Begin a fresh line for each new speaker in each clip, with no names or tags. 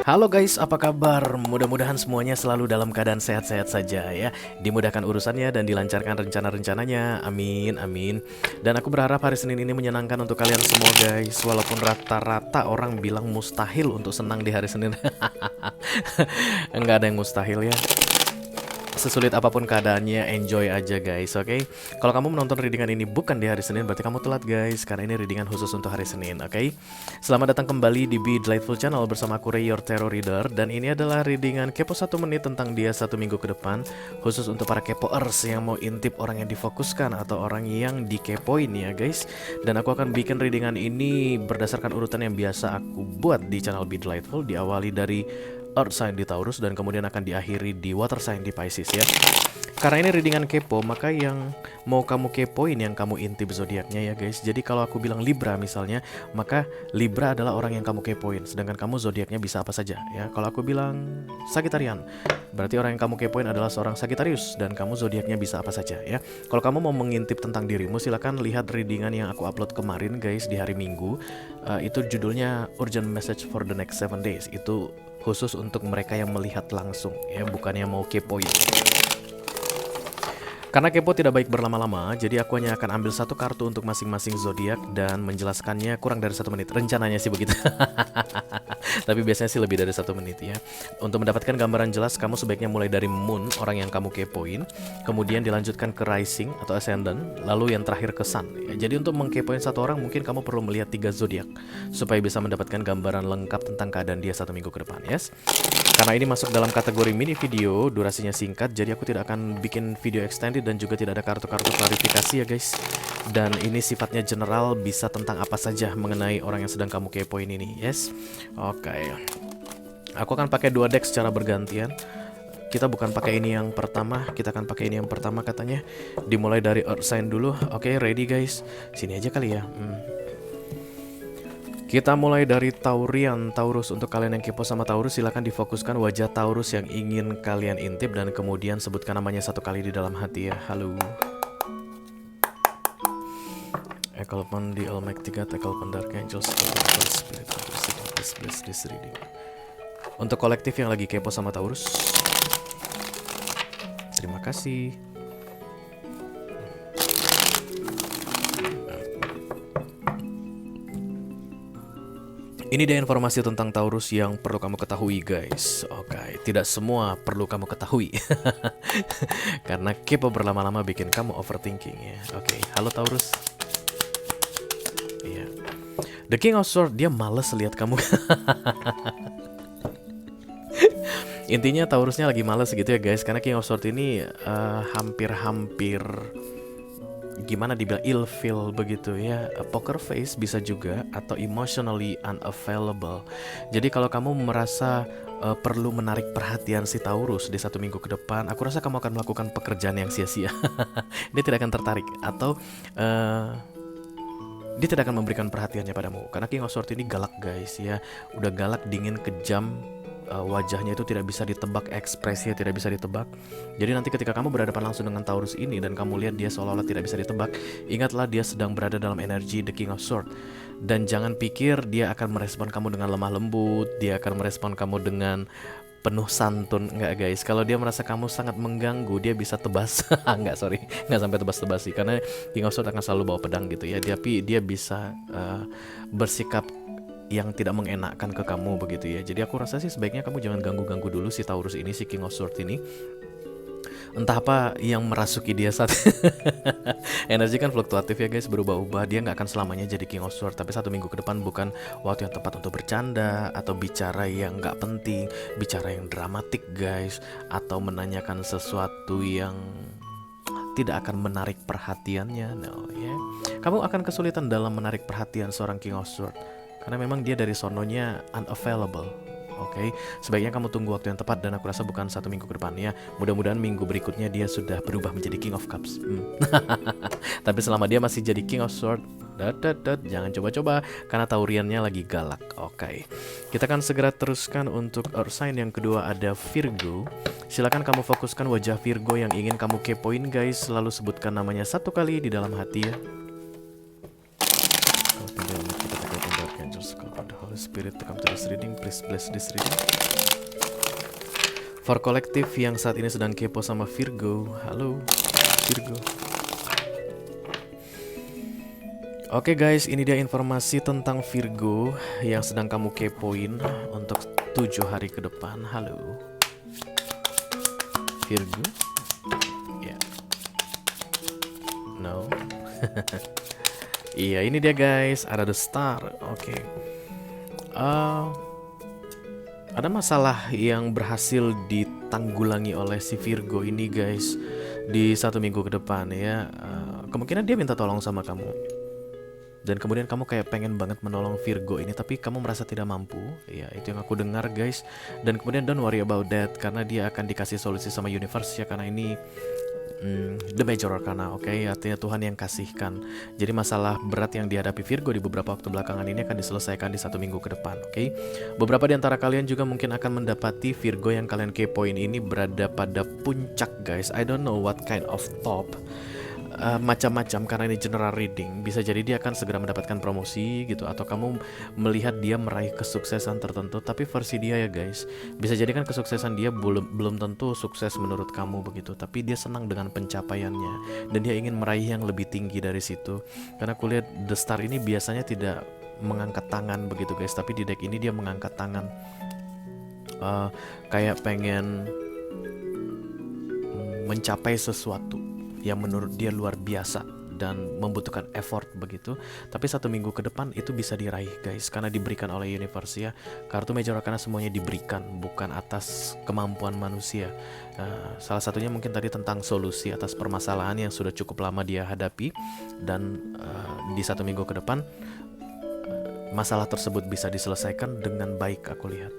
Halo guys, apa kabar? Mudah-mudahan semuanya selalu dalam keadaan sehat-sehat saja ya. Dimudahkan urusannya dan dilancarkan rencana-rencananya. Amin, amin. Dan aku berharap hari Senin ini menyenangkan untuk kalian semua guys. Walaupun rata-rata orang bilang mustahil untuk senang di hari Senin. Enggak ada yang mustahil ya. Sesulit apapun keadaannya, enjoy aja guys, oke? Kalau kamu menonton readingan ini bukan di hari Senin, berarti kamu telat guys, karena ini readingan khusus untuk hari Senin, oke? Selamat datang kembali di Be Delightful Channel bersama aku Ray, your tarot reader. Dan ini adalah readingan kepo 1 menit tentang dia 1 minggu ke depan, khusus untuk para kepoers yang mau intip orang yang difokuskan atau orang yang dikepoin ya guys. Dan aku akan bikin readingan ini berdasarkan urutan yang biasa aku buat di channel Be Delightful, diawali dari Earth sign di Taurus dan kemudian akan diakhiri di Water sign di Pisces ya. Karena ini readingan kepo, maka yang mau kamu kepoin yang kamu intip zodiaknya ya guys. Jadi kalau aku bilang Libra misalnya, maka Libra adalah orang yang kamu kepoin, sedangkan kamu zodiaknya bisa apa saja ya. Kalau aku bilang Sagittarian, berarti orang yang kamu kepoin adalah seorang Sagittarius dan kamu zodiaknya bisa apa saja ya. Kalau kamu mau mengintip tentang dirimu, silakan lihat readingan yang aku upload kemarin guys di hari Minggu. Itu judulnya Urgent Message for the Next 7 Days. Itu khusus untuk mereka yang melihat langsung ya, bukan yang mau kepoin. Karena kepo tidak baik berlama-lama, jadi aku hanya akan ambil 1 kartu untuk masing-masing zodiak dan menjelaskannya kurang dari 1 menit. Rencananya sih begitu. Tapi biasanya sih lebih dari 1 menit ya. Untuk mendapatkan gambaran jelas, kamu sebaiknya mulai dari Moon, orang yang kamu kepoin, kemudian dilanjutkan ke Rising atau Ascendant, lalu yang terakhir ke Sun ya. Jadi untuk mengkepoin 1 orang mungkin kamu perlu melihat 3 zodiak supaya bisa mendapatkan gambaran lengkap tentang keadaan dia 1 minggu ke depan, yes. Karena ini masuk dalam kategori mini video, durasinya singkat, jadi aku tidak akan bikin video extended dan juga tidak ada kartu-kartu klarifikasi ya guys. Dan ini sifatnya general, bisa tentang apa saja mengenai orang yang sedang kamu kepoin ini, yes. Oke. Aku akan pakai 2 deck secara bergantian. Kita bukan pakai ini yang pertama, kita akan pakai ini yang pertama katanya. Dimulai dari Earth sign dulu. Oke, ready guys. Sini aja kali ya. Kita mulai dari Taurian, Taurus. Untuk kalian yang kepo sama Taurus, silahkan difokuskan wajah Taurus yang ingin kalian intip dan kemudian sebutkan namanya 1 kali di dalam hati ya. Halo. Ekelpon di Almighty God, Ekelpon Dark Angels, Ekelpon Spirit, please bless this reading. Untuk kolektif yang lagi kepo sama Taurus, terima kasih. Ini dia informasi tentang Taurus yang perlu kamu ketahui guys. Oke, tidak semua perlu kamu ketahui. Karena kepo berlama-lama bikin kamu overthinking ya. Oke, halo Taurus. Iya. The King of Swords, dia males lihat kamu. Intinya Taurusnya lagi males gitu ya guys. Karena King of Swords ini hampir-hampir gimana dibilang ilfeel begitu ya, poker face bisa juga, atau emotionally unavailable. Jadi kalau kamu merasa perlu menarik perhatian si Taurus di 1 minggu ke depan, aku rasa kamu akan melakukan pekerjaan yang sia-sia. Dia tidak akan tertarik atau dia tidak akan memberikan perhatiannya padamu. Karena King of Swords ini galak guys ya, udah galak, dingin, kejam. Wajahnya itu tidak bisa ditebak, ekspresinya tidak bisa ditebak. Jadi nanti ketika kamu berhadapan langsung dengan Taurus ini dan kamu lihat dia seolah-olah tidak bisa ditebak, ingatlah dia sedang berada dalam energi The King of Swords. Dan jangan pikir dia akan merespon kamu dengan lemah lembut, dia akan merespon kamu dengan penuh santun. Enggak guys, kalau dia merasa kamu sangat mengganggu, dia bisa tebas. Enggak sampai tebas-tebas sih, karena King of Swords akan selalu bawa pedang gitu ya. Tapi dia bisa bersikap yang tidak mengenakkan ke kamu begitu ya. Jadi aku rasa sih sebaiknya kamu jangan ganggu-ganggu dulu si Taurus ini, si King of Swords ini. Entah apa yang merasuki dia saat energi kan fluktuatif ya guys, berubah-ubah. Dia nggak akan selamanya jadi King of Swords. Tapi 1 minggu ke depan bukan waktu yang tepat untuk bercanda atau bicara yang nggak penting, bicara yang dramatik guys, atau menanyakan sesuatu yang tidak akan menarik perhatiannya. No ya, kamu akan kesulitan dalam menarik perhatian seorang King of Swords karena memang dia dari sononya unavailable. Oke, sebaiknya kamu tunggu waktu yang tepat dan aku rasa bukan 1 minggu ke depan ya. Mudah-mudahan minggu berikutnya dia sudah berubah menjadi King of Cups. Tapi selama dia masih jadi King of Swords, Jangan coba-coba karena Tauriannya lagi galak. Oke. Kita akan segera teruskan untuk Earth sign yang kedua ada Virgo. Silakan kamu fokuskan wajah Virgo yang ingin kamu kepoin guys. Lalu sebutkan namanya satu kali di dalam hati ya. Kita pakai Dark Angels, the Holy Spirit to come to this reading. Please bless this reading. For kolektif yang saat ini sedang kepo sama Virgo. Halo Virgo. Oke guys, ini dia informasi tentang Virgo yang sedang kamu kepoin untuk 7 hari ke depan. Halo Virgo. Ya. No. Iya, ini dia guys, ada the star. Oke. Ada masalah yang berhasil ditanggulangi oleh si Virgo ini guys di 1 minggu ke depan ya. Kemungkinan dia minta tolong sama kamu. Dan kemudian kamu kayak pengen banget menolong Virgo ini, tapi kamu merasa tidak mampu. Ya, itu yang aku dengar guys. Dan kemudian don't worry about that, karena dia akan dikasih solusi sama universe ya. Karena ini the major arcana, oke? Artinya Tuhan yang kasihkan. Jadi masalah berat yang dihadapi Virgo di beberapa waktu belakangan ini akan diselesaikan di 1 minggu ke depan, oke? Beberapa di antara kalian juga mungkin akan mendapati Virgo yang kalian kepoin ini berada pada puncak guys. I don't know what kind of top. Macam-macam karena ini general reading. Bisa jadi dia akan segera mendapatkan promosi gitu, atau kamu melihat dia meraih kesuksesan tertentu. Tapi versi dia ya guys, bisa jadi kan kesuksesan dia belum tentu sukses menurut kamu begitu, tapi dia senang dengan pencapaiannya dan dia ingin meraih yang lebih tinggi dari situ. Karena aku lihat the star ini biasanya tidak mengangkat tangan begitu guys, tapi di deck ini dia mengangkat tangan, kayak pengen mencapai sesuatu yang menurut dia luar biasa dan membutuhkan effort begitu. Tapi 1 minggu ke depan itu bisa diraih guys, karena diberikan oleh universe ya. Kartu major arcana semuanya diberikan, bukan atas kemampuan manusia. Salah satunya mungkin tadi tentang solusi atas permasalahan yang sudah cukup lama dia hadapi. Dan di 1 minggu ke depan masalah tersebut bisa diselesaikan dengan baik aku lihat.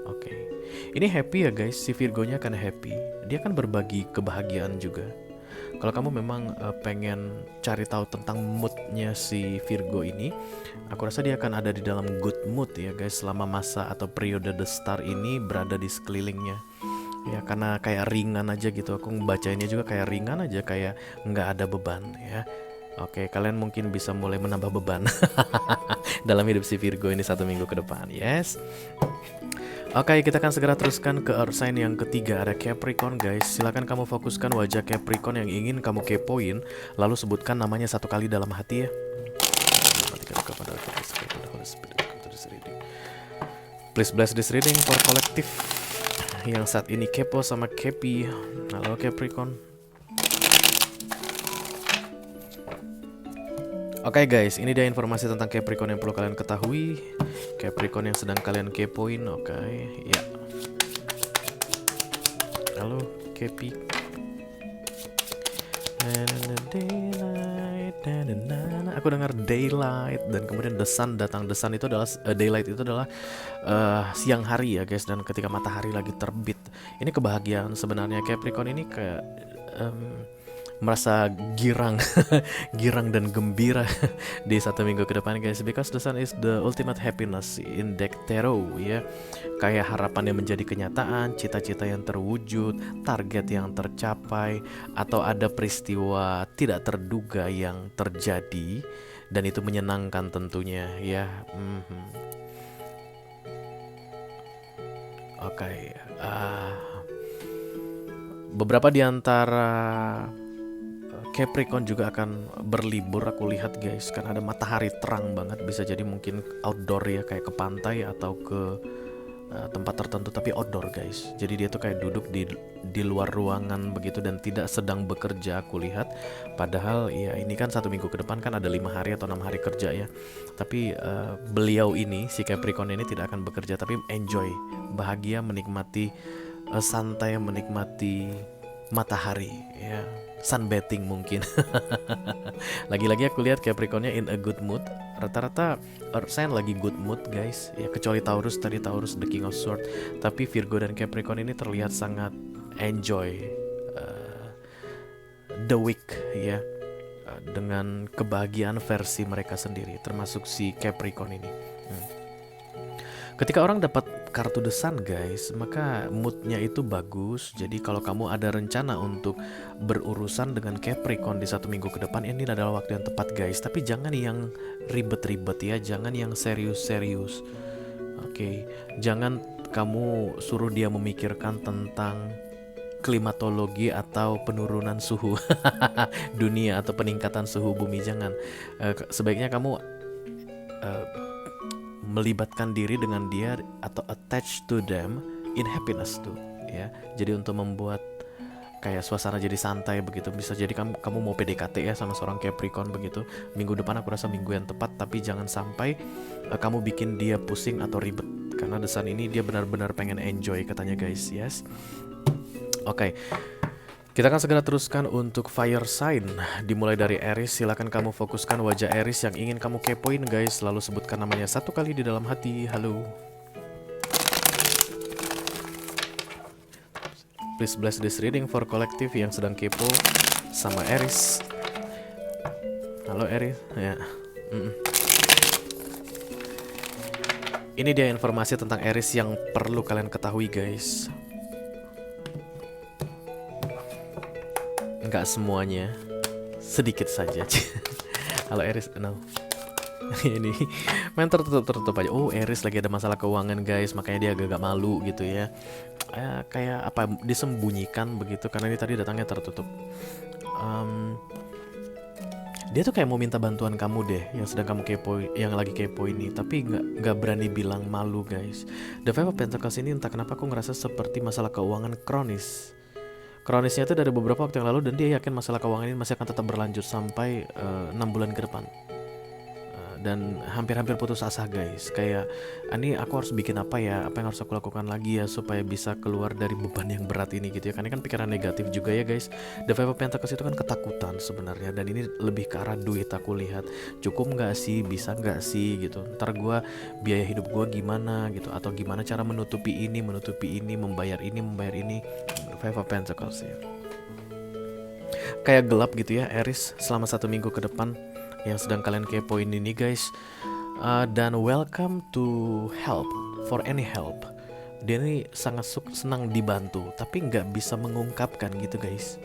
Oke. Ini happy ya guys, si Virgonya akan happy. Dia akan berbagi kebahagiaan juga. Kalau kamu memang pengen cari tahu tentang moodnya si Virgo ini, aku rasa dia akan ada di dalam good mood ya guys, selama masa atau periode the star ini berada di sekelilingnya. Ya karena kayak ringan aja gitu, aku membacainnya juga kayak ringan aja, kayak nggak ada beban ya. Oke, kalian mungkin bisa mulai menambah beban dalam hidup si Virgo ini 1 minggu ke depan. Yes. Oke, kita akan segera teruskan ke Earth sign yang ketiga, ada Capricorn guys. Silakan kamu fokuskan wajah Capricorn yang ingin kamu kepoin, lalu sebutkan namanya 1 kali dalam hati ya. Please bless this reading for kolektif yang saat ini kepo sama Capi. Halo Capricorn. Oke guys, ini dia informasi tentang Capricorn yang perlu kalian ketahui. Capricorn yang sedang kalian kepoin, oke, ya. Halo Capi. Aku dengar daylight dan kemudian the sun datang. The sun itu adalah daylight itu adalah siang hari ya guys, dan ketika matahari lagi terbit. Ini kebahagiaan sebenarnya. Capricorn ini kayak merasa girang girang dan gembira di 1 minggu ke depan guys, because the sun is the ultimate happiness in deck tarot ya. Kayak harapan yang menjadi kenyataan, cita-cita yang terwujud, target yang tercapai, atau ada peristiwa tidak terduga yang terjadi, dan itu menyenangkan tentunya ya. Oke. Beberapa di antara Capricorn juga akan berlibur aku lihat guys, karena ada matahari terang banget. Bisa jadi mungkin outdoor ya, kayak ke pantai atau ke tempat tertentu, tapi outdoor guys. Jadi dia tuh kayak duduk di luar ruangan begitu dan tidak sedang bekerja aku lihat. Padahal ya ini kan 1 minggu ke depan kan ada 5 hari atau 6 hari kerja ya. Tapi beliau ini, si Capricorn ini tidak akan bekerja, tapi enjoy, bahagia, menikmati santai, menikmati matahari ya. Sunbathing mungkin. Lagi-lagi aku lihat Capricornnya in a good mood. Rata-rata Earth sign lagi good mood guys ya, kecuali Taurus, tadi Taurus the King of Swords. Tapi Virgo dan Capricorn ini terlihat sangat enjoy the week ya. dengan kebahagiaan versi mereka sendiri, termasuk si Capricorn ini. Hmm. Ketika orang dapat kartu The Sun guys, maka moodnya itu bagus. Jadi kalau kamu ada rencana untuk berurusan dengan Capricorn di 1 minggu ke depan, ini adalah waktu yang tepat guys. Tapi jangan yang ribet-ribet ya, jangan yang serius-serius. Oke, jangan kamu suruh dia memikirkan tentang klimatologi atau penurunan suhu dunia atau peningkatan suhu bumi. Jangan. Sebaiknya kamu melibatkan diri dengan dia atau attach to them in happiness tuh ya. Jadi untuk membuat kayak suasana jadi santai begitu. Bisa jadi kamu mau PDKT ya sama seorang Capricorn begitu. Minggu depan aku rasa minggu yang tepat, tapi jangan sampai kamu bikin dia pusing atau ribet. Karena The Sun ini dia benar-benar pengen enjoy katanya guys, yes. Oke. Kita akan segera teruskan untuk fire sign. Dimulai dari Aries, silakan kamu fokuskan wajah Aries yang ingin kamu kepoin guys. Lalu sebutkan namanya 1 kali di dalam hati. Halo. Please bless this reading for collective yang sedang kepo sama Aries. Halo Aries, ya. Ini dia informasi tentang Aries yang perlu kalian ketahui guys. Enggak semuanya, sedikit saja. Halo Aries, no. Ini main tertutup aja. Oh, Aries lagi ada masalah keuangan guys, makanya dia agak malu gitu ya. Kayak apa, disembunyikan begitu karena ini tadi datangnya tertutup. Dia tuh kayak mau minta bantuan kamu deh, yang sedang kamu kepo, yang lagi kepo ini, tapi nggak berani bilang, malu guys. The Five of Pentacles ini entah kenapa aku ngerasa seperti masalah keuangan kronis. Kronisnya itu dari beberapa waktu yang lalu, dan dia yakin masalah keuangan ini masih akan tetap berlanjut sampai 6 bulan ke depan. Dan hampir-hampir putus asa guys. Kayak, ini aku harus bikin apa ya, apa yang harus aku lakukan lagi ya supaya bisa keluar dari beban yang berat ini gitu ya. Karena kan pikiran negatif juga ya guys. The Five of Pentacles itu kan ketakutan sebenarnya, dan ini lebih ke arah duit aku lihat. Cukup nggak sih, bisa nggak sih gitu. Ntar biaya hidup gue gimana gitu, atau gimana cara menutupi ini, membayar ini. The Five of Pentacles ya. Kayak gelap gitu ya Aries selama 1 minggu ke depan yang sedang kalian kepoin ini guys. Dan welcome to help, for any help. Dia ini sangat senang dibantu, tapi nggak bisa mengungkapkan gitu guys.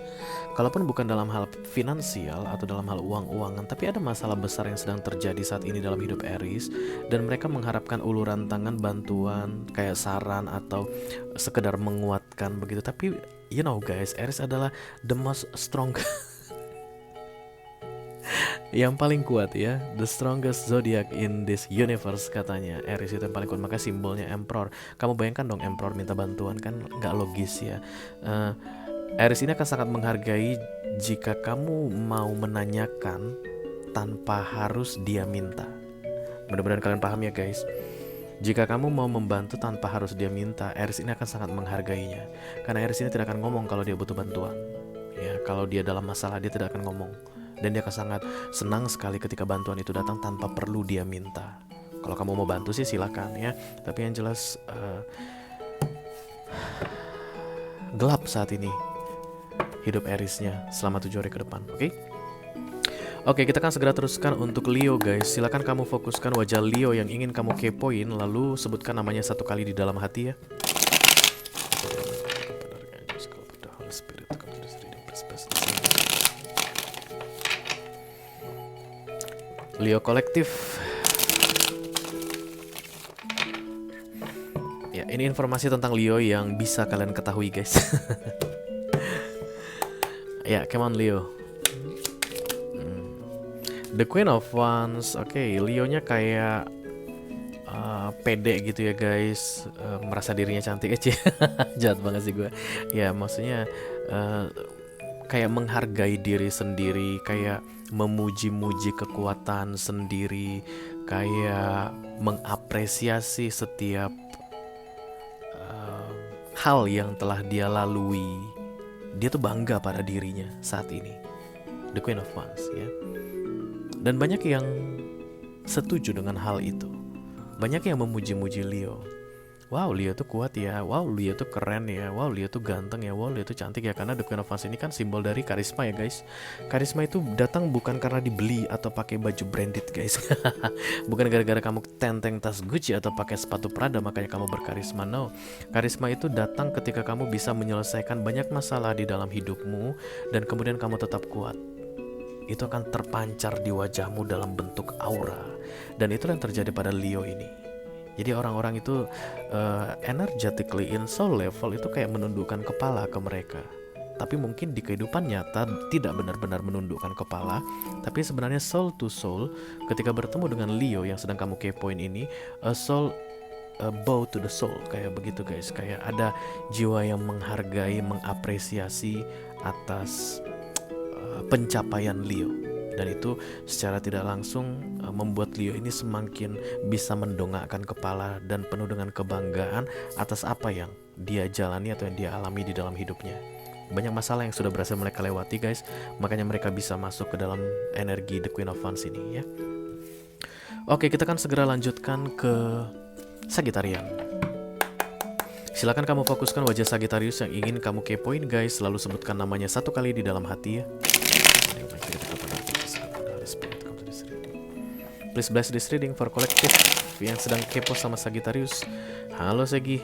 Kalaupun bukan dalam hal finansial atau dalam hal uang-uangan, tapi ada masalah besar yang sedang terjadi saat ini dalam hidup Aries, dan mereka mengharapkan uluran tangan, bantuan, kayak saran atau sekedar menguatkan begitu. Tapi you know guys, Aries adalah the most strong yang paling kuat ya, the strongest zodiac in this universe katanya. Aries itu yang paling kuat, maka simbolnya Emperor. Kamu bayangkan dong Emperor minta bantuan, kan nggak logis ya. Aries ini akan sangat menghargai jika kamu mau menanyakan tanpa harus dia minta. Mudah-mudahan kalian paham ya guys. Jika kamu mau membantu tanpa harus dia minta, Aries ini akan sangat menghargainya. Karena Aries ini tidak akan ngomong kalau dia butuh bantuan. Ya, kalau dia dalam masalah dia tidak akan ngomong. Dan dia akan sangat senang sekali ketika bantuan itu datang tanpa perlu dia minta. Kalau kamu mau bantu sih silakan ya. Tapi yang jelas gelap saat ini hidup Aries-nya selama 7 hari ke depan. Oke, kita akan segera teruskan untuk Leo guys. Silakan kamu fokuskan wajah Leo yang ingin kamu kepoin, lalu sebutkan namanya 1 kali di dalam hati ya. Leo kolektif. Ya, ini informasi tentang Leo yang bisa kalian ketahui guys. Ya, come on Leo. The Queen of Wands. Oke, Leo-nya kayak pede gitu ya guys, merasa dirinya cantik aja. Jahat banget sih gue. Ya, maksudnya kayak menghargai diri sendiri, kayak memuji-muji kekuatan sendiri, kayak mengapresiasi setiap hal yang telah dia lalui. Dia tuh bangga pada dirinya saat ini. The Queen of Wands ya. Dan banyak yang setuju dengan hal itu. Banyak yang memuji-muji Leo. Wow, Leo tuh kuat ya. Wow, Leo tuh keren ya. Wow, Leo tuh ganteng ya. Wow, Leo tuh cantik ya. Karena The Queen of Wands ini kan simbol dari karisma ya guys. Karisma itu datang bukan karena dibeli atau pakai baju branded guys. Bukan gara-gara kamu tenteng tas Gucci atau pakai sepatu Prada makanya kamu berkarisma. No, karisma itu datang ketika kamu bisa menyelesaikan banyak masalah di dalam hidupmu dan kemudian kamu tetap kuat. Itu akan terpancar di wajahmu dalam bentuk aura. Dan itulah yang terjadi pada Leo ini. Jadi orang-orang itu energetically in soul level itu kayak menundukkan kepala ke mereka. Tapi mungkin di kehidupan nyata tidak benar-benar menundukkan kepala. Tapi sebenarnya soul to soul ketika bertemu dengan Leo yang sedang kamu kepoin ini, a soul bow to the soul, kayak begitu guys. Kayak ada jiwa yang menghargai, mengapresiasi atas pencapaian Leo. Dan itu secara tidak langsung membuat Leo ini semakin bisa mendongakkan kepala dan penuh dengan kebanggaan atas apa yang dia jalani atau yang dia alami di dalam hidupnya. Banyak masalah yang sudah berhasil mereka lewati guys, makanya mereka bisa masuk ke dalam energi The Queen of Wands ini ya. Oke, kita akan segera lanjutkan ke Sagittarian. Silakan kamu fokuskan wajah Sagittarius yang ingin kamu kepoin guys. Lalu sebutkan namanya satu kali di dalam hati ya. Please bless this reading for collective yang sedang kepo sama Sagittarius. Halo Sagi.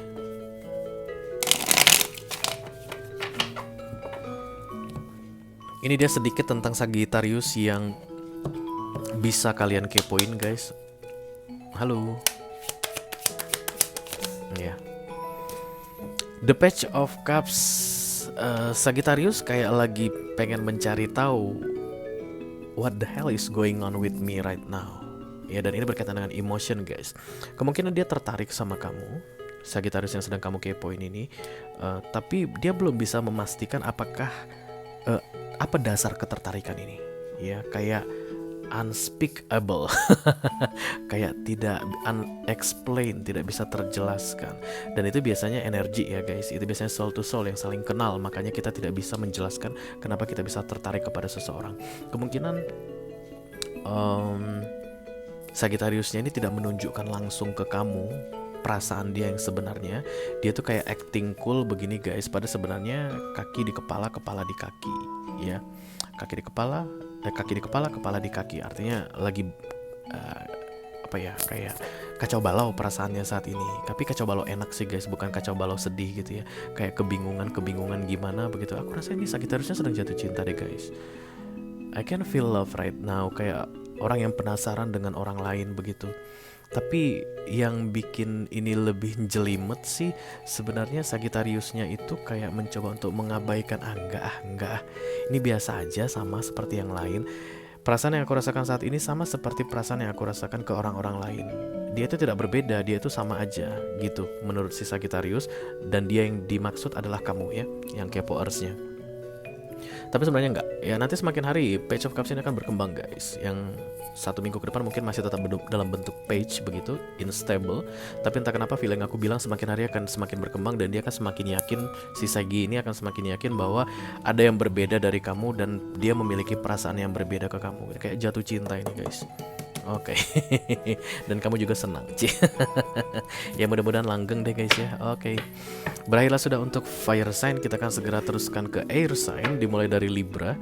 Ini dia sedikit tentang Sagittarius yang bisa kalian kepoin guys. Halo. Ya. The Page of Cups. Sagittarius kayak lagi pengen mencari tahu what the hell is going on with me right now. Ya, dan ini berkaitan dengan emotion guys. Kemungkinan dia tertarik sama kamu, Sagittarius yang sedang kamu kepoin ini, tapi dia belum bisa memastikan apakah apa dasar ketertarikan ini. Ya, kayak unspeakable, kayak tidak unexplained, tidak bisa terjelaskan. Dan itu biasanya energi ya guys. Itu biasanya soul to soul yang saling kenal. Makanya kita tidak bisa menjelaskan kenapa kita bisa tertarik kepada seseorang. Kemungkinan Sagittariusnya ini tidak menunjukkan langsung ke kamu perasaan dia yang sebenarnya. Dia tuh kayak acting cool begini guys, pada sebenarnya kaki di kepala, kepala di kaki ya. Kaki di kepala, kaki di kepala, kepala di kaki. Artinya lagi apa ya, kayak kacau balau perasaannya saat ini. Tapi kacau balau enak sih guys, bukan kacau balau sedih gitu ya. Kayak kebingungan gimana begitu. Aku rasa ini Sagittariusnya sedang jatuh cinta deh guys. I can feel love right now, kayak orang yang penasaran dengan orang lain begitu. Tapi yang bikin ini lebih jelimet sih sebenarnya Sagittariusnya itu kayak mencoba untuk mengabaikan enggak, ini biasa aja, sama seperti yang lain. Perasaan yang aku rasakan saat ini sama seperti perasaan yang aku rasakan ke orang-orang lain. Dia itu tidak berbeda, dia itu sama aja gitu menurut si Sagittarius. Dan dia yang dimaksud adalah kamu ya, yang kepoersnya. Tapi sebenarnya enggak. Ya nanti semakin hari Page of Cups ini akan berkembang guys. Yang 1 minggu ke depan mungkin masih tetap dalam bentuk page begitu, unstable. Tapi entah kenapa feeling aku bilang semakin hari akan semakin berkembang. Dan dia akan semakin yakin, si Sagi ini akan semakin yakin bahwa ada yang berbeda dari kamu. Dan dia memiliki perasaan yang berbeda ke kamu. Kayak jatuh cinta ini guys. Oke. Dan kamu juga senang. Ya mudah-mudahan langgeng deh guys ya. Oke. Berakhirlah sudah untuk fire sign. Kita akan segera teruskan ke air sign, dimulai dari Libra.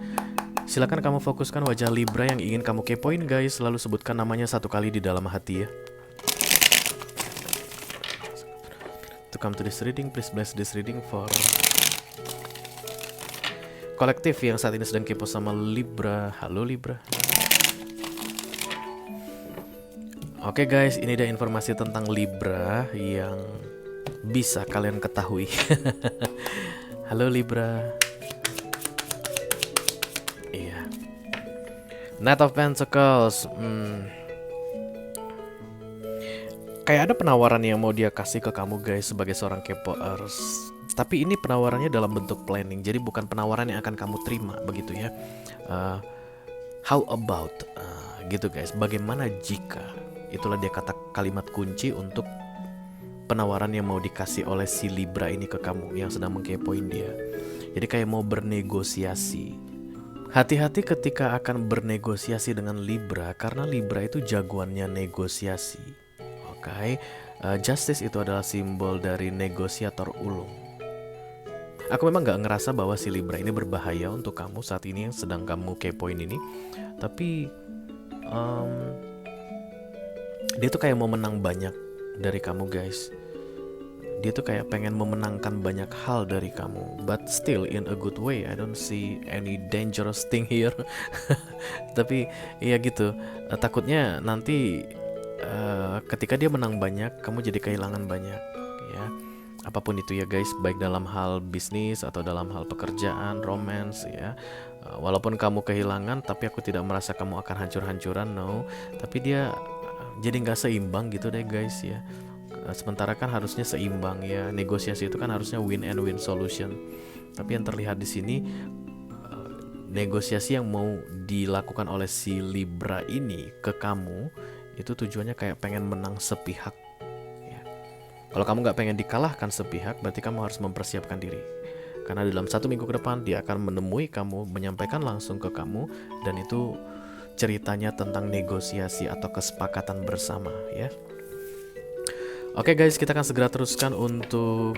Silakan kamu fokuskan wajah Libra yang ingin kamu kepoin guys. Lalu sebutkan namanya satu kali di dalam hati ya. To come to this reading, please bless this reading for kolektif yang saat ini sedang kepo sama Libra. Halo Libra. Oke guys, ini dia informasi tentang Libra yang bisa kalian ketahui. Halo Libra. Iya. Knight of Pentacles. Kayak ada penawaran yang mau dia kasih ke kamu guys sebagai seorang kepoers. Tapi ini penawarannya dalam bentuk planning. Jadi bukan penawaran yang akan kamu terima begitu ya. How about gitu guys. Bagaimana jika? Itulah dia kata kalimat kunci untuk penawaran yang mau dikasih oleh si Libra ini ke kamu yang sedang mengkepoin dia. Jadi kayak mau bernegosiasi. Hati-hati ketika akan bernegosiasi dengan Libra, karena Libra itu jagoannya negosiasi. Oke, Justice itu adalah simbol dari negosiator ulung. Aku memang gak ngerasa bahwa si Libra ini berbahaya untuk kamu saat ini yang sedang kamu kepoin ini. Tapi dia tuh kayak mau menang banyak dari kamu guys. Dia tuh kayak pengen memenangkan banyak hal dari kamu, but still in a good way. I don't see any dangerous thing here. Tapi ya gitu, takutnya nanti ketika dia menang banyak, kamu jadi kehilangan banyak ya. Apapun itu ya guys, baik dalam hal bisnis atau dalam hal pekerjaan, romance ya. Walaupun kamu kehilangan, tapi aku tidak merasa kamu akan hancur-hancuran, no. Tapi dia jadi nggak seimbang gitu deh guys ya. Sementara kan harusnya seimbang ya. Negosiasi itu kan harusnya win and win solution. Tapi yang terlihat di sini negosiasi yang mau dilakukan oleh si Libra ini ke kamu itu tujuannya kayak pengen menang sepihak ya. Kalau kamu nggak pengen dikalahkan sepihak, berarti kamu harus mempersiapkan diri. Karena dalam 1 minggu ke depan dia akan menemui kamu, menyampaikan langsung ke kamu, dan itu ceritanya tentang negosiasi atau kesepakatan bersama ya. Oke guys, kita akan segera teruskan untuk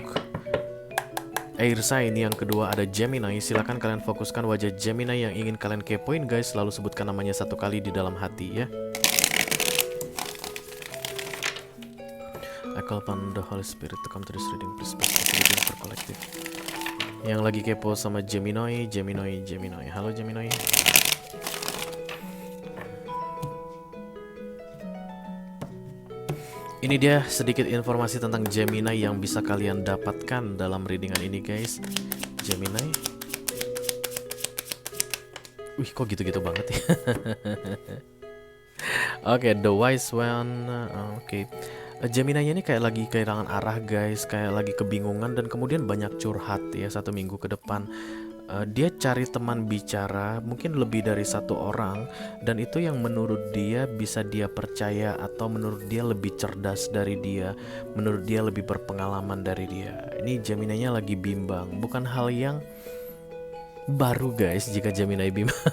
air sign yang kedua, ada Gemini. Silakan kalian fokuskan wajah Gemini yang ingin kalian kepoin guys. Lalu sebutkan namanya 1 kali di dalam hati ya. I call upon the Holy Spirit to come to this reading. Please reading for collective. Yang lagi kepo sama Gemini. Halo Gemini. Ini dia sedikit informasi tentang Gemini yang bisa kalian dapatkan dalam readingan ini guys. Gemini. Wih, kok gitu-gitu banget ya. Oke, The Wise One. Oke. Gemini ini kayak lagi kehilangan arah guys, kayak lagi kebingungan dan kemudian banyak curhat ya 1 minggu ke depan. Dia cari teman bicara, mungkin lebih dari 1 orang, dan itu yang menurut dia bisa dia percaya atau menurut dia lebih cerdas dari dia, menurut dia lebih berpengalaman dari dia. Ini Gemini-nya lagi bimbang, bukan hal yang baru guys jika Gemini bimbang.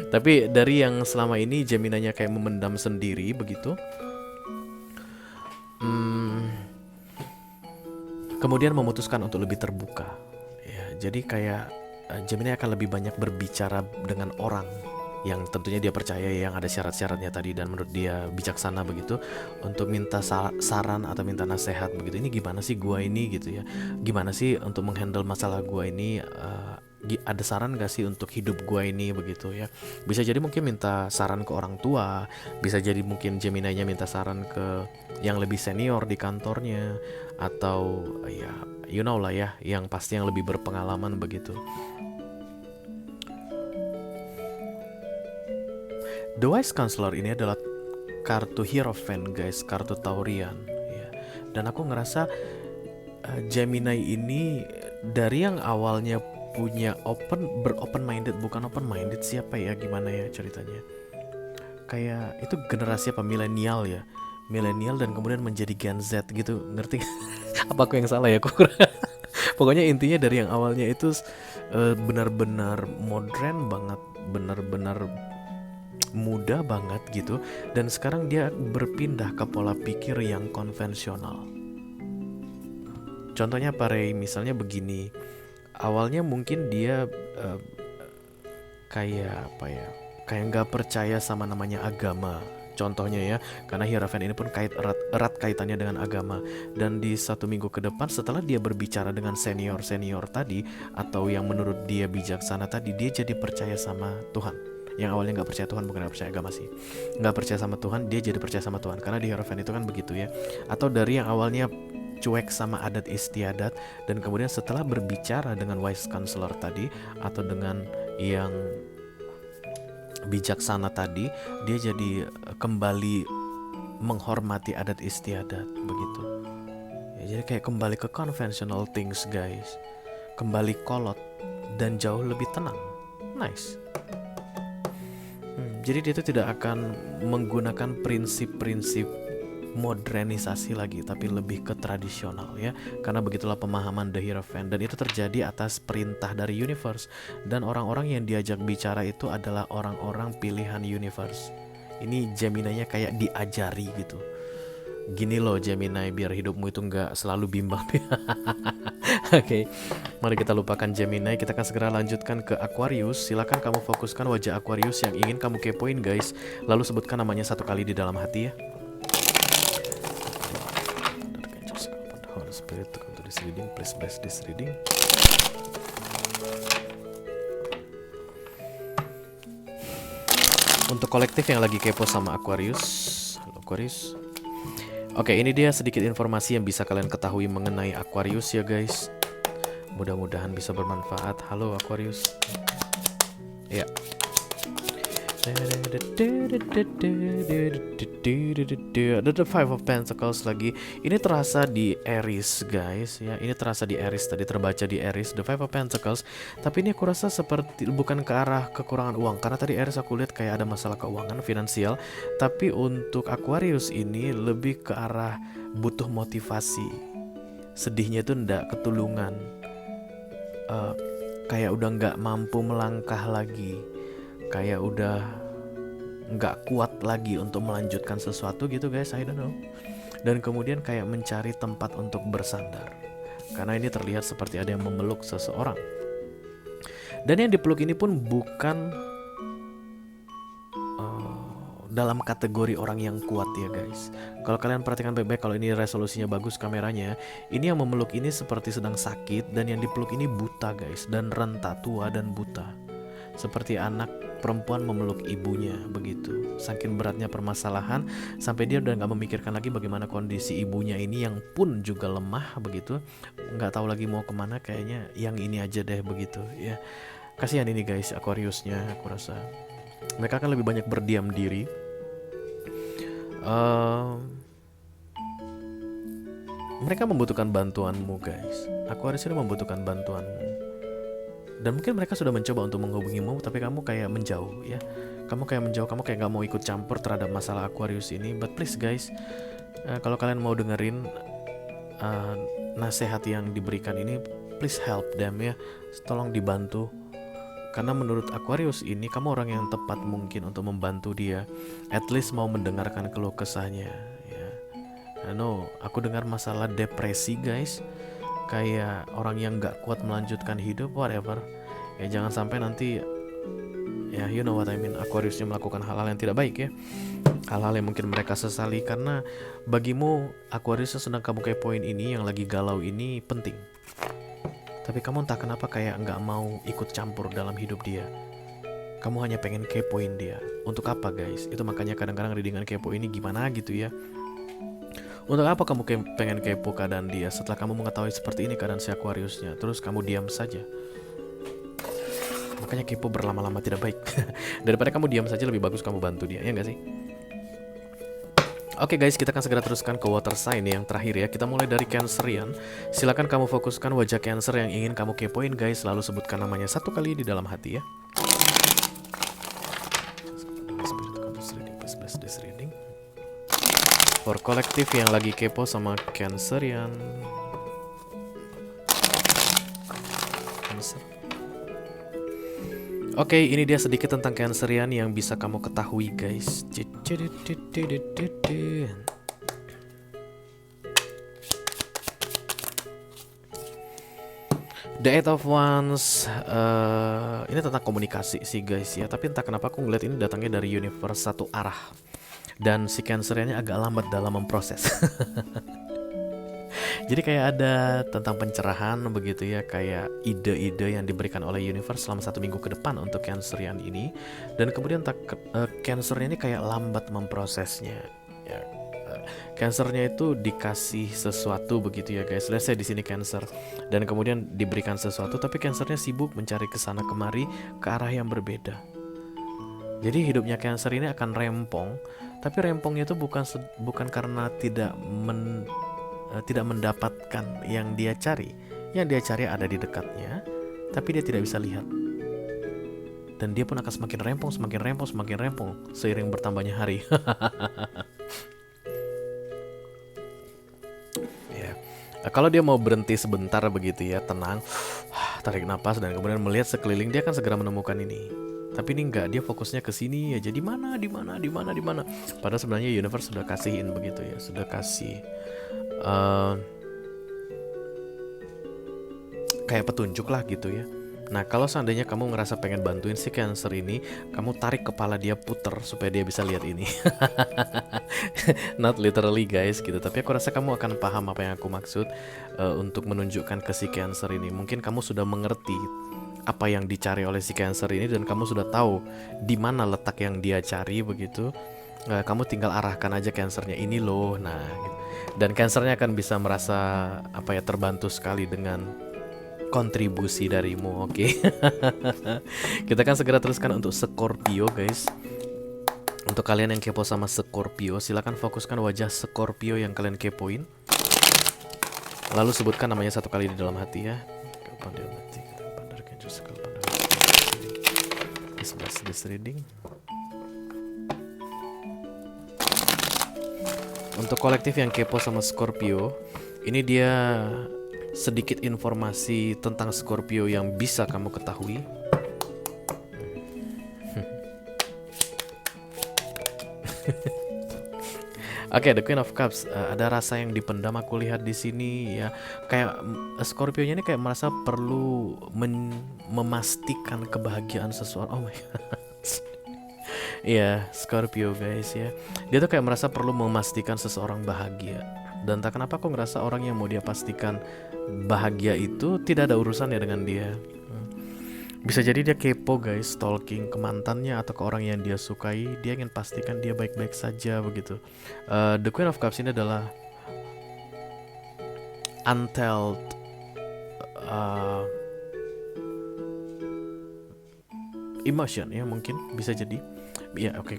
Tapi dari yang selama ini Gemini-nya kayak memendam sendiri begitu. Kemudian memutuskan untuk lebih terbuka. Jadi kayak Gemini akan lebih banyak berbicara dengan orang yang tentunya dia percaya, yang ada syarat-syaratnya tadi dan menurut dia bijaksana begitu, untuk minta saran atau minta nasihat begitu. Ini gimana sih gua ini gitu ya, gimana sih untuk menghandle masalah gua ini, ada saran gak sih untuk hidup gua ini begitu ya. Bisa jadi mungkin minta saran ke orang tua, bisa jadi mungkin Gemini-nya minta saran ke yang lebih senior di kantornya, atau ya you know lah ya, yang pasti yang lebih berpengalaman begitu. The Wise Counselor ini adalah kartu Hierophant guys, kartu Taurian ya. Dan aku ngerasa Gemini ini dari yang awalnya punya open minded, bukan open minded siapa ya, gimana ya ceritanya, kayak itu generasi apa, milenial ya, milenial dan kemudian menjadi Gen Z gitu, ngerti? Apa aku yang salah ya? Pokoknya intinya dari yang awalnya itu benar-benar modern banget, benar-benar muda banget gitu, dan sekarang dia berpindah ke pola pikir yang konvensional. Contohnya apa Ray? Misalnya begini, awalnya mungkin dia kayak apa ya, kayak nggak percaya sama namanya agama. Contohnya ya, karena Hierophant ini pun erat kaitannya dengan agama. Dan di 1 minggu ke depan setelah dia berbicara dengan senior-senior tadi, atau yang menurut dia bijaksana tadi, dia jadi percaya sama Tuhan. Yang awalnya nggak percaya Tuhan, bukan nggak percaya agama sih, nggak percaya sama Tuhan, dia jadi percaya sama Tuhan. Karena di Hierophant itu kan begitu ya. Atau dari yang awalnya cuek sama adat istiadat, dan kemudian setelah berbicara dengan Wise Counselor tadi, atau dengan yang bijaksana tadi, dia jadi kembali menghormati adat istiadat begitu ya. Jadi kayak kembali ke conventional things guys, kembali kolot dan jauh lebih tenang. Nice. Jadi dia itu tidak akan menggunakan prinsip-prinsip modernisasi lagi, tapi lebih ke tradisional ya. Karena begitulah pemahaman The Hierophant, dan itu terjadi atas perintah dari universe. Dan orang-orang yang diajak bicara itu adalah orang-orang pilihan universe. Ini Gemini-nya kayak diajari gitu. Gini loh Gemini, biar hidupmu itu nggak selalu bimbang. Oke, mari kita lupakan Gemini. Kita akan segera lanjutkan ke Aquarius. Silakan kamu fokuskan wajah Aquarius yang ingin kamu kepoin guys. Lalu sebutkan namanya satu kali di dalam hati ya. Holy Spirit to come to this reading, please bless this reading. Untuk kolektif yang lagi kepo sama Aquarius, halo Aquarius. Oke, ini dia sedikit informasi yang bisa kalian ketahui mengenai Aquarius ya guys. Mudah-mudahan bisa bermanfaat. Halo Aquarius. Ya. The Five of Pentacles lagi. Ini terasa di Aries guys ya. Ini terasa di Aries, tadi terbaca di Aries The Five of Pentacles. Tapi ini aku rasa seperti bukan ke arah kekurangan uang, karena tadi Aries aku lihat kayak ada masalah keuangan finansial. Tapi untuk Aquarius ini lebih ke arah butuh motivasi. Sedihnya itu ndak ketulungan, kayak udah nggak mampu melangkah lagi, kayak udah nggak kuat lagi untuk melanjutkan sesuatu gitu guys, I don't know. Dan kemudian kayak mencari tempat untuk bersandar, karena ini terlihat seperti ada yang memeluk seseorang. Dan yang dipeluk ini pun bukan dalam kategori orang yang kuat ya guys. Kalau kalian perhatikan baik-baik, kalau ini resolusinya bagus kameranya, ini yang memeluk ini seperti sedang sakit, dan yang dipeluk ini buta guys, dan renta, tua dan buta. Seperti anak perempuan memeluk ibunya begitu. Saking beratnya permasalahan sampai dia udah gak memikirkan lagi bagaimana kondisi ibunya ini yang pun juga lemah begitu. Gak tahu lagi mau kemana, kayaknya yang ini aja deh begitu ya. Kasihan ini guys Aquariusnya, aku rasa mereka akan lebih banyak berdiam diri. Mereka membutuhkan bantuanmu guys. Aquarius ini membutuhkan bantuanmu. Dan mungkin mereka sudah mencoba untuk menghubungimu, tapi kamu kayak menjauh ya. Kamu kayak menjauh, kamu kayak gak mau ikut campur terhadap masalah Aquarius ini. But please guys, kalau kalian mau dengerin nasihat yang diberikan ini, please help them ya. Tolong dibantu. Karena menurut Aquarius ini, kamu orang yang tepat mungkin untuk membantu dia. At least mau mendengarkan keluh kesahnya ya. Aku dengar masalah depresi guys, kayak orang yang gak kuat melanjutkan hidup, whatever ya. Jangan sampai nanti ya, you know what I mean, Aquariusnya melakukan hal-hal yang tidak baik ya, hal-hal yang mungkin mereka sesali. Karena bagimu Aquarius yang sedang kamu kepoin ini, yang lagi galau ini penting, tapi kamu entah kenapa kayak gak mau ikut campur dalam hidup dia. Kamu hanya pengen kepoin dia. Untuk apa guys? Itu makanya kadang-kadang readingan kepo ini gimana gitu ya. Untuk apa kamu pengen kepo keadaan dia setelah kamu mengetahui seperti ini keadaan si Aquariusnya, terus kamu diam saja? Makanya kepo berlama-lama tidak baik. Daripada kamu diam saja, lebih bagus kamu bantu dia, ya nggak sih? Oke guys, kita akan segera teruskan ke water sign yang terakhir ya. Kita mulai dari Cancerian. Silakan kamu fokuskan wajah Cancer yang ingin kamu kepoin guys, lalu sebutkan namanya satu kali di dalam hati ya. For kolektif yang lagi kepo sama Cancerian. Cancer. Oke, ini dia sedikit tentang Cancerian yang bisa kamu ketahui guys. The Eight of Wands, ini tentang komunikasi sih guys ya. Tapi entah kenapa aku ngeliat ini datangnya dari universe satu arah, dan si Canceriannya agak lambat dalam memproses. Jadi kayak ada tentang pencerahan begitu ya, kayak ide-ide yang diberikan oleh universe selama 1 minggu ke depan untuk Cancerian ini. Dan kemudian Cancernya ini kayak lambat memprosesnya ya. Cancernya itu dikasih sesuatu begitu ya guys. Let's say di sini Cancer, dan kemudian diberikan sesuatu, tapi Cancernya sibuk mencari kesana kemari ke arah yang berbeda. Jadi hidupnya Cancer ini akan rempong, tapi rempongnya itu bukan karena tidak mendapatkan yang dia cari. Yang dia cari ada di dekatnya, tapi dia tidak bisa lihat. Dan dia pun akan semakin rempong seiring bertambahnya hari. Ya. Kalau dia mau berhenti sebentar begitu ya, tenang, tarik napas, dan kemudian melihat sekeliling, dia akan segera menemukan ini. Tapi ini enggak, dia fokusnya ke sini aja, di mana, di mana, di mana, di mana. Padahal sebenarnya universe sudah kasihin begitu ya, sudah kasih kayak petunjuk lah gitu ya. Nah, kalau seandainya kamu ngerasa pengen bantuin si Cancer ini, kamu tarik kepala dia, puter supaya dia bisa lihat ini. Not literally guys gitu, tapi aku rasa kamu akan paham apa yang aku maksud untuk menunjukkan ke si Cancer ini. Mungkin kamu sudah mengerti apa yang dicari oleh si Cancer ini dan kamu sudah tahu di mana letak yang dia cari begitu. Kamu tinggal arahkan aja Cancernya ini loh. Nah, gitu. Dan Cancernya akan bisa merasa apa ya, terbantu sekali dengan kontribusi darimu. Oke. Kita akan segera teruskan untuk Scorpio guys. Untuk kalian yang kepo sama Scorpio, silakan fokuskan wajah Scorpio yang kalian kepoin. Lalu sebutkan namanya satu kali di dalam hati ya. This reading. Untuk kolektif yang kepo sama Scorpio, ini dia sedikit informasi tentang Scorpio yang bisa kamu ketahui. Oke, the Queen of Cups. Ada rasa yang dipendam aku lihat di sini ya. Kayak Scorpio-nya ini kayak merasa perlu memastikan kebahagiaan seseorang. Oh my god. Iya, Scorpio guys ya. Dia tuh kayak merasa perlu memastikan seseorang bahagia. Dan tak kenapa aku ngerasa orang yang mau dia pastikan bahagia itu tidak ada urusannya dengan dia. Bisa jadi dia kepo guys, stalking ke mantannya atau ke orang yang dia sukai. Dia ingin pastikan dia baik-baik saja begitu. The Queen of Cups ini adalah untold emotion ya, mungkin bisa jadi. Ya oke.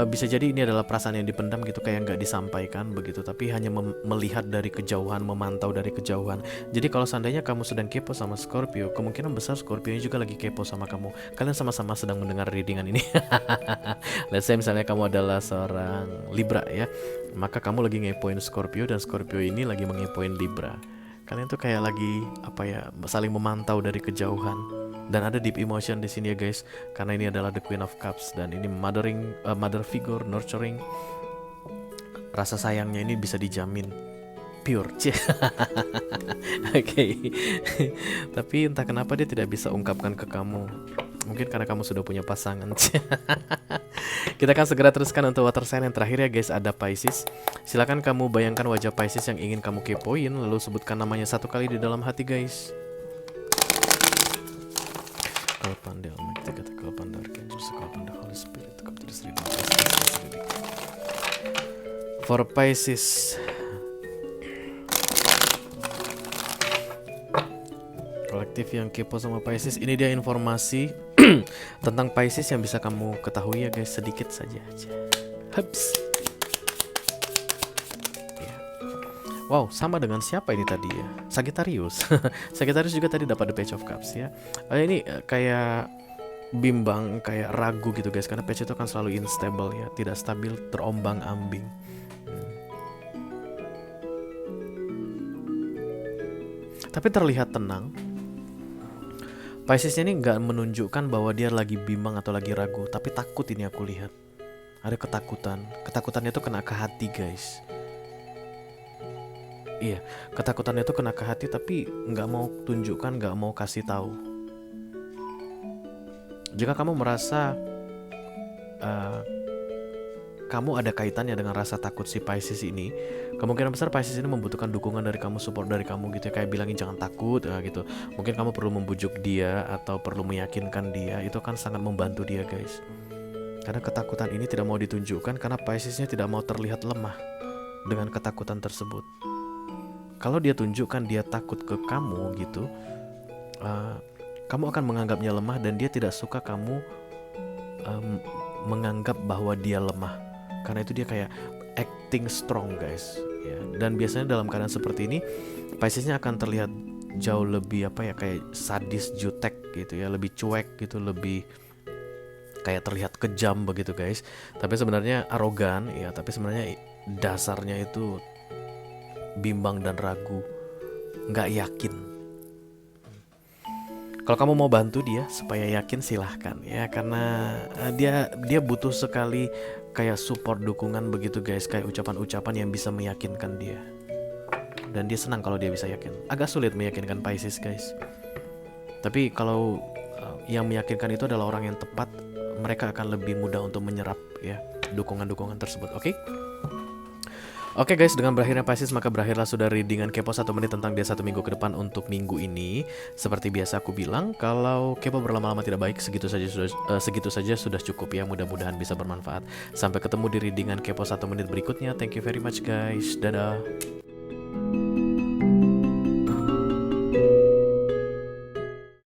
Bisa jadi ini adalah perasaan yang dipendam gitu, kayak nggak disampaikan begitu, tapi hanya melihat dari kejauhan, memantau dari kejauhan. Jadi kalau seandainya kamu sedang kepo sama Scorpio, kemungkinan besar Scorpio ini juga lagi kepo sama kamu. Kalian sama-sama sedang mendengar readingan ini. Let's say misalnya kamu adalah seorang Libra ya, maka kamu lagi ngepoin Scorpio dan Scorpio ini lagi mengepoin Libra. Kalian tuh kayak lagi apa ya, saling memantau dari kejauhan. Dan ada deep emotion di sini ya guys, karena ini adalah the Queen of Cups dan ini mother figure, nurturing. Rasa sayangnya ini bisa dijamin pure. Oke. Tapi entah kenapa dia tidak bisa ungkapkan ke kamu. Mungkin karena kamu sudah punya pasangan. Kita akan segera teruskan untuk water sign yang terakhir ya guys, ada Pisces. Silakan kamu bayangkan wajah Pisces yang ingin kamu kepoin, lalu sebutkan namanya satu kali di dalam hati guys. Kalpanda Almighty, kata Kalpanda Archangel, Kalpanda Holy Spirit, Kalpanda Sri. For Pisces, kolektif yang kepo sama Pisces, ini dia informasi tentang Pisces yang bisa kamu ketahui ya guys, sedikit saja aja. Hups. Wow, sama dengan siapa ini tadi ya? Sagittarius. Sagittarius juga tadi dapat the Page of Cups ya. Ini kayak bimbang, kayak ragu gitu guys, karena Page itu kan selalu unstable ya, tidak stabil, terombang-ambing. Tapi terlihat tenang. Pisces ini nggak menunjukkan bahwa dia lagi bimbang atau lagi ragu, tapi takut ini aku lihat. Ada ketakutan. Ketakutannya itu kena ke hati guys. Iya, ketakutannya itu kena ke hati tapi nggak mau tunjukkan, nggak mau kasih tahu. Jika kamu merasa kamu ada kaitannya dengan rasa takut si Pisces ini, kemungkinan besar Pisces ini membutuhkan dukungan dari kamu, support dari kamu gitu ya, kayak bilangin jangan takut gitu. Mungkin kamu perlu membujuk dia atau perlu meyakinkan dia, itu kan sangat membantu dia guys. Karena ketakutan ini tidak mau ditunjukkan karena Piscesnya tidak mau terlihat lemah dengan ketakutan tersebut. Kalau dia tunjukkan dia takut ke kamu gitu, kamu akan menganggapnya lemah dan dia tidak suka kamu menganggap bahwa dia lemah. Karena itu dia kayak acting strong guys ya. Dan biasanya dalam keadaan seperti ini Piscesnya akan terlihat jauh lebih apa ya, kayak sadis, jutek gitu ya, lebih cuek gitu, lebih kayak terlihat kejam begitu guys. Tapi sebenarnya arogan ya, tapi sebenarnya dasarnya itu bimbang dan ragu, nggak yakin. Kalau kamu mau bantu dia supaya yakin, silahkan ya, karena dia butuh sekali kayak support, dukungan begitu guys, kayak ucapan-ucapan yang bisa meyakinkan dia. Dan dia senang kalau dia bisa yakin. Agak sulit meyakinkan Pisces guys. Tapi kalau yang meyakinkan itu adalah orang yang tepat, mereka akan lebih mudah untuk menyerap ya dukungan-dukungan tersebut. Oke guys, dengan berakhirnya Pisces maka berakhirlah sudah readingan kepo 1 menit tentang dia 1 minggu ke depan untuk minggu ini. Seperti biasa aku bilang, kalau kepo berlama-lama tidak baik, segitu saja sudah cukup ya. Mudah-mudahan bisa bermanfaat. Sampai ketemu di readingan kepo 1 menit berikutnya. Thank you very much guys. Dadah.